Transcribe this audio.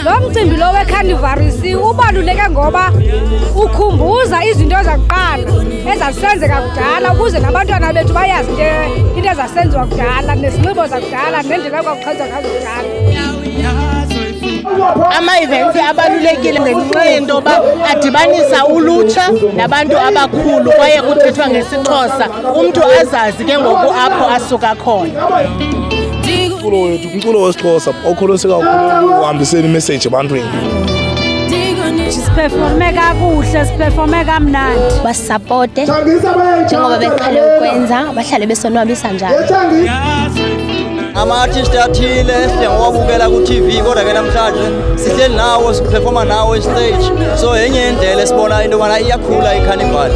Lo mcimbi lo weCarnival ubaluleke ngoba ukhumbuza izinto zakuqala ezasenzeka kudala ukuze nabantwana bethu bayazi into ezasenziwa kudala nezinxibo zakudala nendlela kwakuxhentswa ngazo kudala. Ama-events abalulekile ngenxa yento yoba adibanisa ulutsha nabantu abakhulu kwaye kuthethwa ngesiXhosa, umntu azazi ke ngoku apho asuka khona. Umculo wethu umculo wesiXhosa okholose kakhulu ukuhambiseni imessage ebantwini. Siperforme kakuhle, siperforme kamnandi. Basisapote njengoba beqhele ukwenza, bahlale besonwabisa njalo. Ama-artist athile siyawabukela ku-TV kodwa ke namhlanje sihleli nawo siperforma nawo estage, so yenye indlela esibona into yobana iyakhula iCarnival.